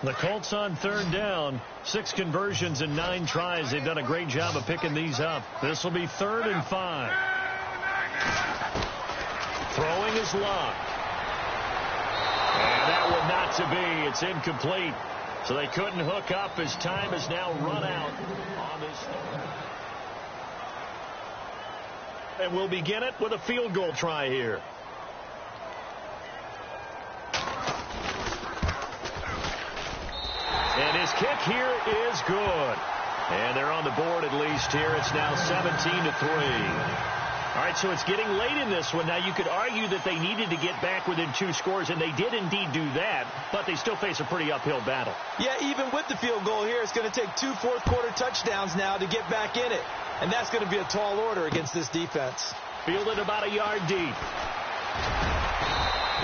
B: The Colts on 3rd down. 6 conversions in 9 tries. They've done a great job of picking these up. This will be 3rd and 5. Throwing is Luck. And that one not to be. It's incomplete. So they couldn't hook up as time has now run out on this. And we'll begin it with a field goal try here. And his kick here is good. And they're on the board at least here. It's now 17-3. All right, so it's getting late in this one. Now, you could argue that they needed to get back within 2 scores, and they did indeed do that, but they still face a pretty uphill battle. Yeah, even with the field goal here, it's going to take 2 fourth-quarter touchdowns now to get back in it. And that's going to be a tall order against this defense. Fielded about a yard deep.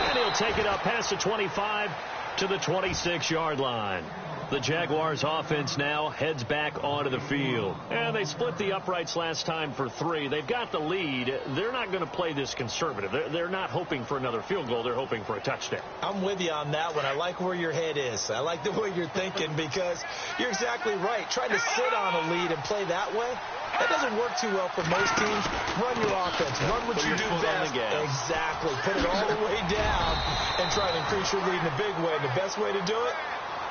B: And he'll take it up past the 25 to the 26-yard line. The Jaguars offense now heads back onto the field. And they split the uprights last time for 3. They've got the lead. They're not going to play this conservative. They're not hoping for another field goal. They're hoping for a touchdown. I'm with you on that one. I like where your head is. I like the way you're thinking because you're exactly right. Trying to sit on a lead and play that way, that doesn't work too well for most teams. Run your offense. Run what you do best. Exactly. Put it all the way down and try to increase your lead in a big way. And the best way to do it,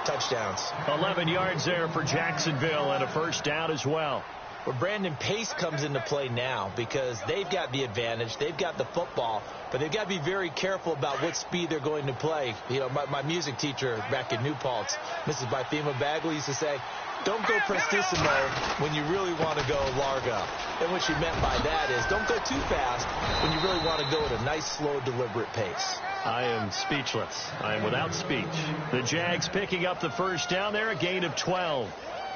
B: touchdowns. 11 yards there for Jacksonville and a first down as well. Well, Brandon, pace comes into play now because they've got the advantage. They've got the football, but they've got to be very careful about what speed they're going to play. You know, my music teacher back in New Paltz, Mrs. Bythema Bagley, used to say, don't go prestissimo when you really want to go largo. And what she meant by that is don't go too fast when you really want to go at a nice, slow, deliberate pace. I am speechless. I am without speech. The Jags picking up the first down there, a gain of 12.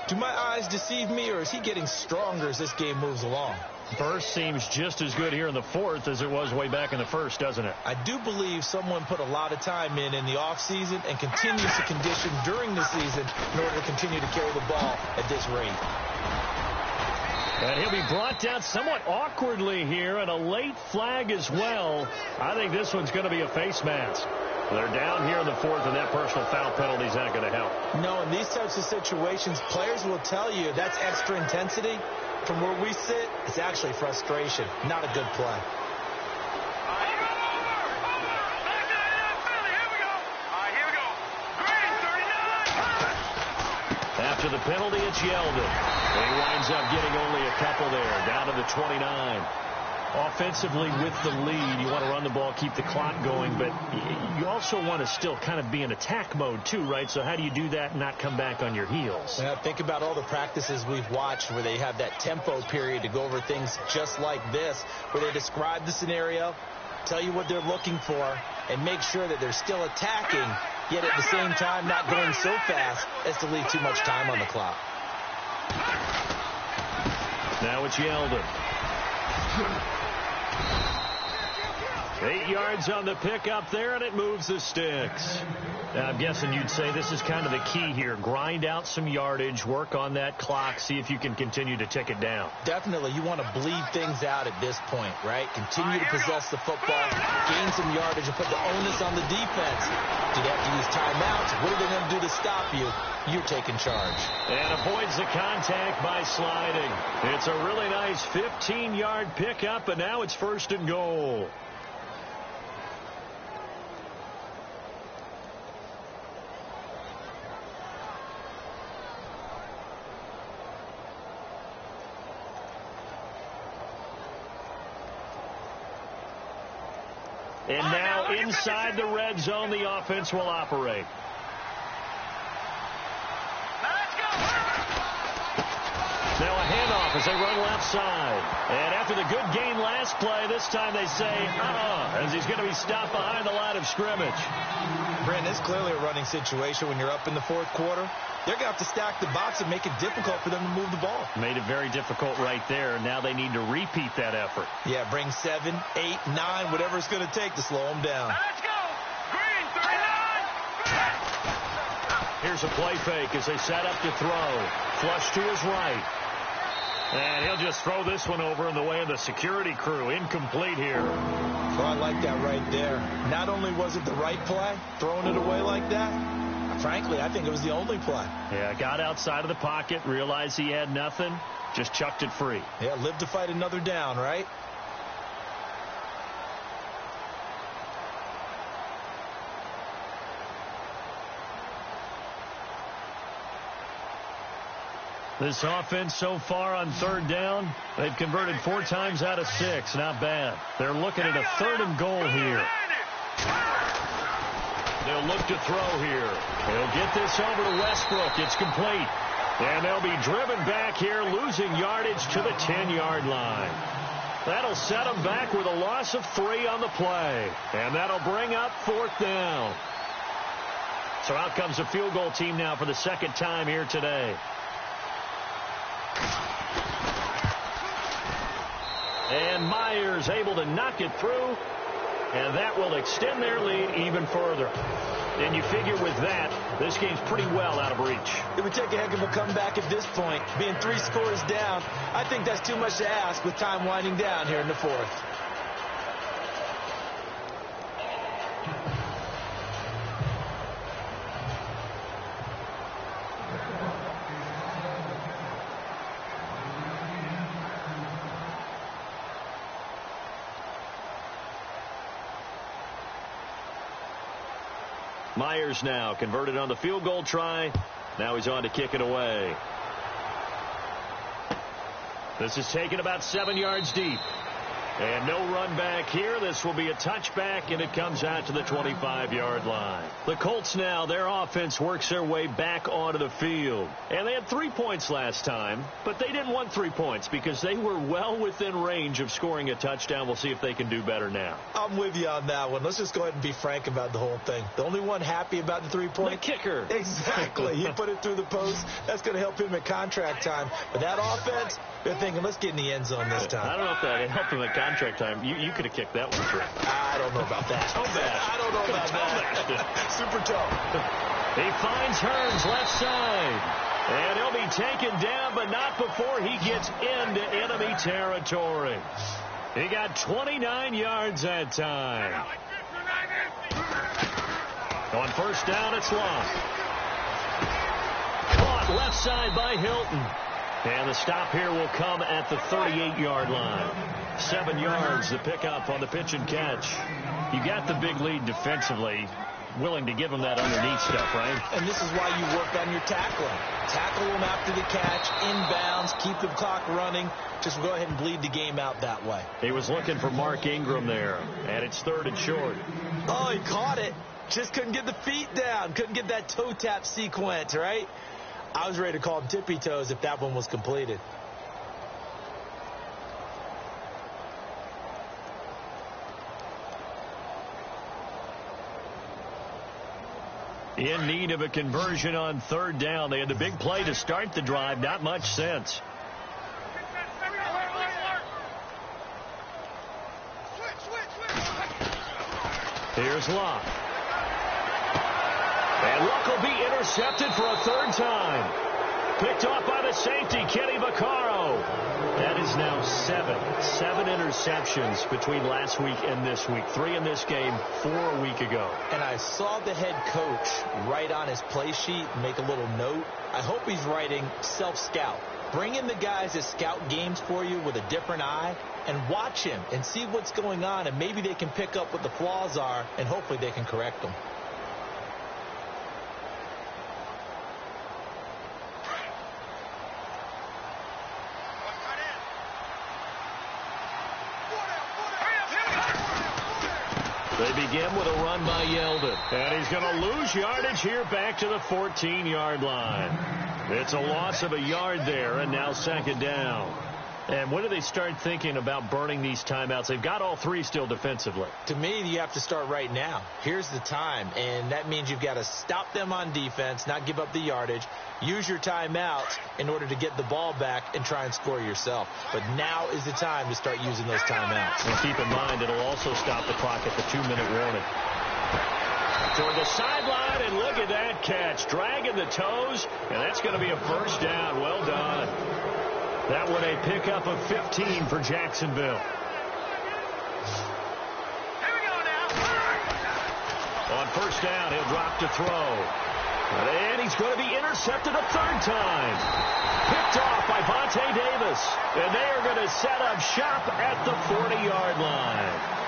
B: Do my eyes deceive me, or is he getting stronger as this game moves along? Burst seems just as good here in the 4th as it was way back in the 1st, doesn't it? I do believe someone put a lot of time in the offseason and continues to condition during the season in order to continue to carry the ball at this rate. And he'll be brought down somewhat awkwardly here, and a late flag as well. I think this one's going to be a face mask. They're down here in the 4th, and that personal foul penalty is not going to help. No, in these types of situations, players will tell you that's extra intensity. From where we sit, it's actually frustration, not a good play. After the penalty, it's Yeldon. He winds up getting only a couple there, down to the 29. Offensively with the lead, you want to run the ball, keep the clock going, but you also want to still kind of be in attack mode too, right? So how do you do that and not come back on your heels? Yeah, think about all the practices we've watched where they have that tempo period to go over things just like this, where they describe the scenario, tell you what they're looking for, and make sure that they're still attacking, yet at the same time not going so fast as to leave too much time on the clock. Now it's Yeldon. 8 yards on the pickup there, and it moves the sticks. Now, I'm guessing you'd say this is kind of the key here. Grind out some yardage, work on that clock, see if you can continue to tick it down. Definitely. You want to bleed things out at this point, right? Continue to possess the football, gain some yardage, and put the onus on the defense. Do they have to use timeouts? What are they going to do to stop you? You're taking charge. And avoids the contact by sliding. It's a really nice 15-yard pickup, and now it's 1st and goal. And now inside the red zone, the offense will operate. Now a handoff as they run left side. And after the good gain last play, this time they say, as he's going to be stopped behind the line of scrimmage.
C: Brandon, it's clearly a running situation when you're up in the fourth quarter. They're going to have to stack the box and make it difficult for them to move the ball.
B: Made it very difficult right there. Now they need to repeat that effort.
C: Yeah, bring 7, 8, 9, whatever it's going to take to slow them down.
D: Let's go. Green, 39.
B: Here's a play fake as they set up to throw. Flush to his right. And he'll just throw this one over in the way of the security crew. Incomplete here.
C: So I like that right there. Not only was it the right play, throwing it away like that, frankly, I think it was the only play.
B: Yeah, got outside of the pocket, realized he had nothing, just chucked it free.
C: Yeah, live to fight another down, right?
B: This offense so far on third down, they've converted 4 times out of 6. Not bad. They're looking at a 3rd and goal here. They'll look to throw here. They'll get this over to Westbrook. It's complete. And they'll be driven back here, losing yardage to the 10-yard line. That'll set them back with a loss of 3 on the play. And that'll bring up 4th down. So out comes the field goal team now for the 2nd time here today. And Myers able to knock it through, and that will extend their lead even further. And you figure with that, this game's pretty well out of reach.
C: It would take a heck of a comeback at this point. Being 3 scores down, I think that's too much to ask with time winding down here in the 4th.
B: Myers now converted on the field goal try. Now he's on to kick it away. This is taken about 7 yards deep. And no run back here. This will be a touchback, and it comes out to the 25-yard line. The Colts now, their offense works their way back onto the field. And they had 3 points last time, but they didn't want 3 points because they were well within range of scoring a touchdown. We'll see if they can do better now.
C: I'm with you on that one. Let's just go ahead and be frank about the whole thing. The only one happy about the 3-point?
B: The kicker.
C: Exactly. He put it through the post. That's going to help him at contract time. But that offense, they're thinking, let's get in the end zone this time.
B: I don't know if that helped him at contract time. You could have kicked that one through.
C: I don't know about that.
B: Toe bash.
C: I don't know about that. Super toe.
B: He finds Hearns left side. And he'll be taken down, but not before he gets into enemy territory. He got 29 yards that time. On 1st down, it's Long. Caught left side by Hilton. And the stop here will come at the 38-yard line. 7 yards the pickup on the pitch and catch. You got the big lead defensively. Willing to give them that underneath stuff, right?
C: And this is why you work on your tackling. Tackle them after the catch, inbounds, keep the clock running. Just go ahead and bleed the game out that way.
B: He was looking for Mark Ingram there, and it's 3rd and short.
C: Oh, he caught it. Just couldn't get the feet down. Couldn't get that toe tap sequence, right? I was ready to call him tippy toes if that one was completed.
B: In need of a conversion on 3rd down. They had the big play to start the drive. Not much sense. Here's Locke. And Locke will be intercepted for a 3rd time. Picked off by the safety, Kenny Vaccaro. That is now 7 interceptions between last week and this week. 3 in this game, 4 a week ago.
C: And I saw the head coach write on his play sheet and make a little note. I hope he's writing self-scout. Bring in the guys that scout games for you with a different eye and watch him and see what's going on, and maybe they can pick up what the flaws are, and hopefully they can correct them.
B: They begin with a run by Yeldon. And he's going to lose yardage here back to the 14-yard line. It's a loss of a yard there, and now second down. And when do they start thinking about burning these timeouts? They've got all three still defensively.
C: To me, you have to start right now. Here's the time, and that means you've got to stop them on defense, not give up the yardage, use your timeouts in order to get the ball back and try and score yourself. But now is the time to start using those timeouts.
B: And keep in mind, it'll also stop the clock at the 2-minute warning. Toward the sideline, and look at that catch. Dragging the toes, and that's going to be a first down. Well done. That one a pickup of 15 for Jacksonville. On first down, he'll drop to throw. And he's going to be intercepted a third time. Picked off by Vontae Davis. And they are going to set up shop at the 40-yard line.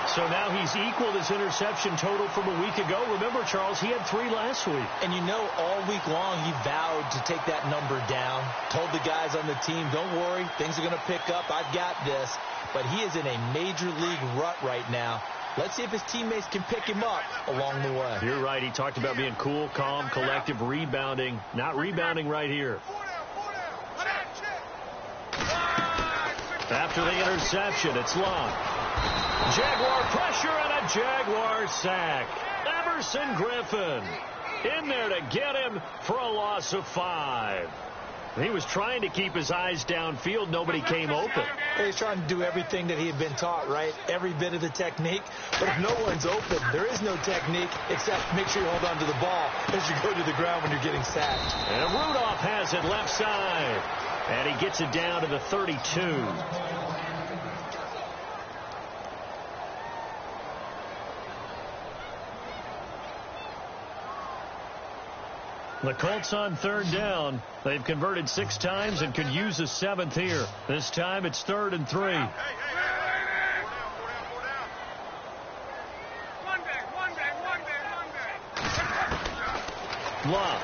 B: So now he's equaled his interception total from a week ago. Remember, Charles, he had 3 last week.
C: And you know, all week long he vowed to take that number down. Told the guys on the team, don't worry, things are going to pick up. I've got this. But he is in a major league rut right now. Let's see if his teammates can pick him up along the way.
B: You're right. He talked about being cool, calm, collective, rebounding. Not rebounding right here. After the interception, it's long. Jaguar pressure and a Jaguar sack. Everson Griffin in there to get him for a loss of 5. He was trying to keep his eyes downfield. Nobody came open.
C: He's trying to do everything that he had been taught, right? Every bit of the technique. But if no one's open, there is no technique except make sure you hold on to the ball as you go to the ground when you're getting sacked.
B: And Rudolph has it left side. And he gets it down to the 32. The Colts on third down. They've converted 6 times and could use a 7th here. This time it's 3rd and 3.
D: One back.
B: Love.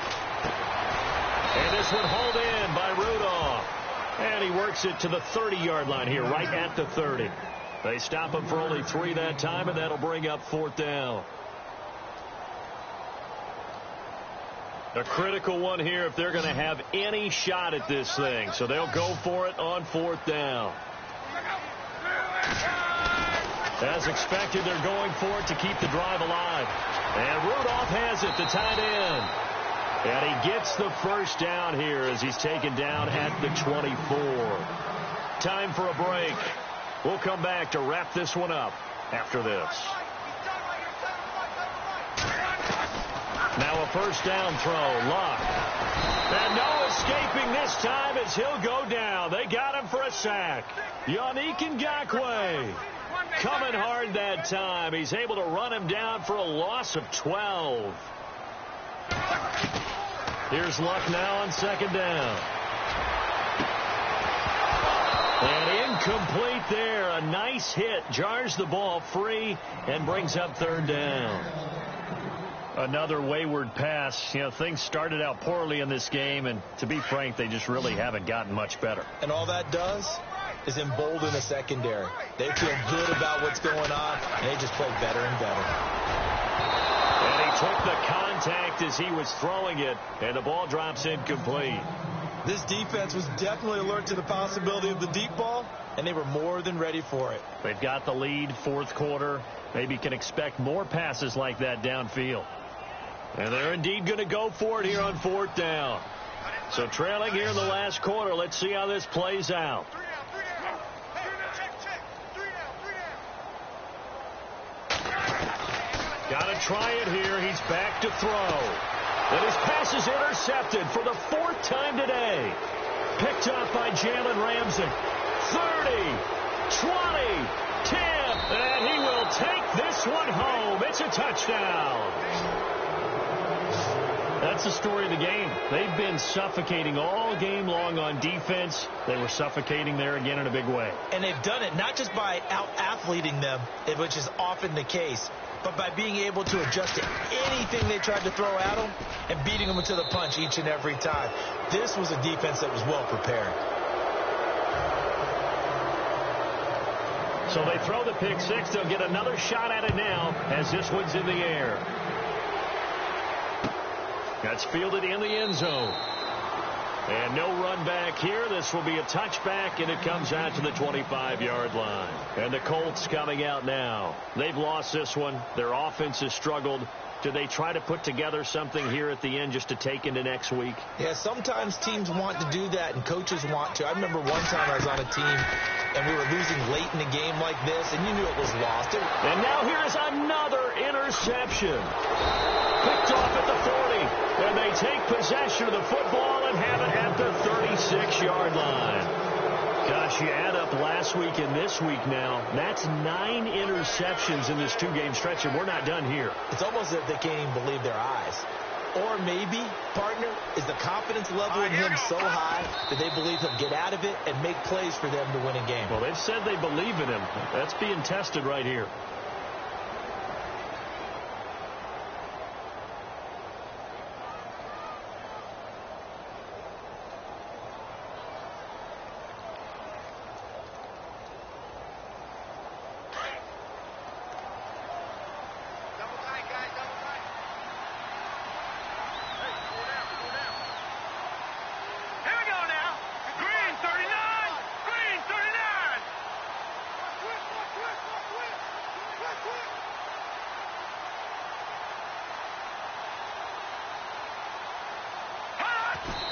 B: And this one hauled in by Rudolph. And he works it to the 30-yard line here, right at the 30. They stop him for only 3 that time, and that'll bring up 4th down. A critical one here if they're going to have any shot at this thing. So they'll go for it on 4th down. As expected, they're going for it to keep the drive alive. And Rudolph has it, the tight end. And he gets the first down here as he's taken down at the 24. Time for a break. We'll come back to wrap this one up after this. Now a first down throw. Luck. And no escaping this time as he'll go down. They got him for a sack. Yannick Ngakoue coming hard that time. He's able to run him down for a loss of 12. Here's Luck now on second down. And incomplete there. A nice hit. Jars the ball free and brings up third down. Another wayward pass. You know, things started out poorly in this game, and to be frank, they just really haven't gotten much better.
C: And all that does is embolden the secondary. They feel good about what's going on, and they just play better and better.
B: And he took the contact as he was throwing it, and the ball drops incomplete.
C: This defense was definitely alert to the possibility of the deep ball, and they were more than ready for it.
B: They've got the lead, 4th quarter. Maybe can expect more passes like that downfield. And they're indeed going to go for it here on 4th down. So trailing here in the last quarter. Let's see how this plays out. Got to try it here. He's back to throw. And his pass is intercepted for the 4th time today. Picked up by Jalen Ramsey. 30, 20, 10. And he will take this one home. It's a touchdown. That's the story of the game. They've been suffocating all game long on defense. They were suffocating there again in a big way.
C: And they've done it not just by out-athleting them, which is often the case, but by being able to adjust to anything they tried to throw at them and beating them to the punch each and every time. This was a defense that was well prepared.
B: So they throw the pick six. They'll get another shot at it now as this one's in the air. That's fielded in the end zone. And no run back here. This will be a touchback, and it comes out to the 25-yard line. And the Colts coming out now. They've lost this one. Their offense has struggled. Do they try to put together something here at the end just to take into next week?
C: Yeah, sometimes teams want to do that, and coaches want to. I remember one time I was on a team, and we were losing late in a game like this, and you knew it was lost.
B: And now here is another interception. Picked off at the 40, and they take possession of the football and have it at the 36-yard line. Gosh, you add up last week and this week now, that's 9 interceptions in this 2-game stretch, and we're not done here.
C: It's almost as if they can't even believe their eyes. Or maybe, partner, is the confidence level in him so high that they believe he'll get out of it and make plays for them to win a game.
B: Well, they've said they believe in him. That's being tested right here.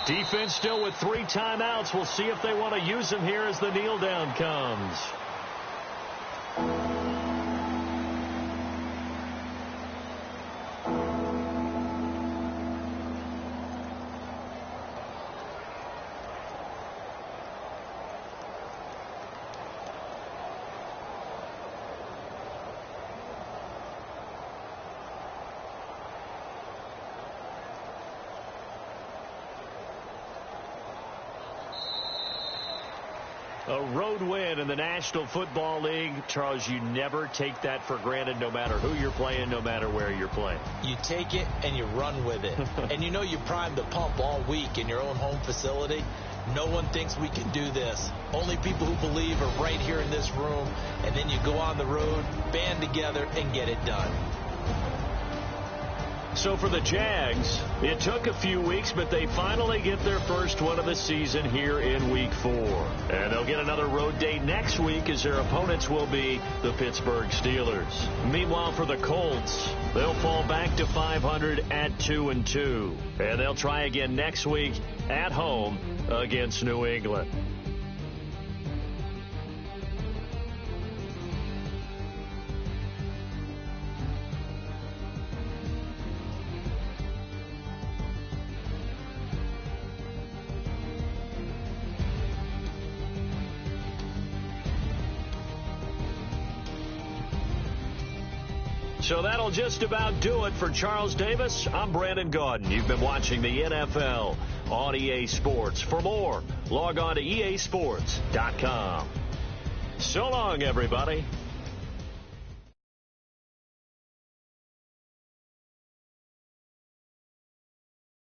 B: Defense still with 3 timeouts. We'll see if they want to use them here as the kneel down comes. A road win in the National Football League. Charles, you never take that for granted, no matter who you're playing, no matter where you're playing.
C: You take it and you run with it. And you know you primed the pump all week in your own home facility. No one thinks we can do this. Only people who believe are right here in this room. And then you go on the road, band together, and get it done.
B: So for the Jags, it took a few weeks, but they finally get their first one of the season here in Week 4. And they'll get another road date next week as their opponents will be the Pittsburgh Steelers. Meanwhile, for the Colts, they'll fall back to 500 at 2-2. And they'll try again next week at home against New England. So that'll just about do it for Charles Davis. I'm Brandon Gaudin. You've been watching the NFL on EA Sports. For more, log on to easports.com. So long, everybody.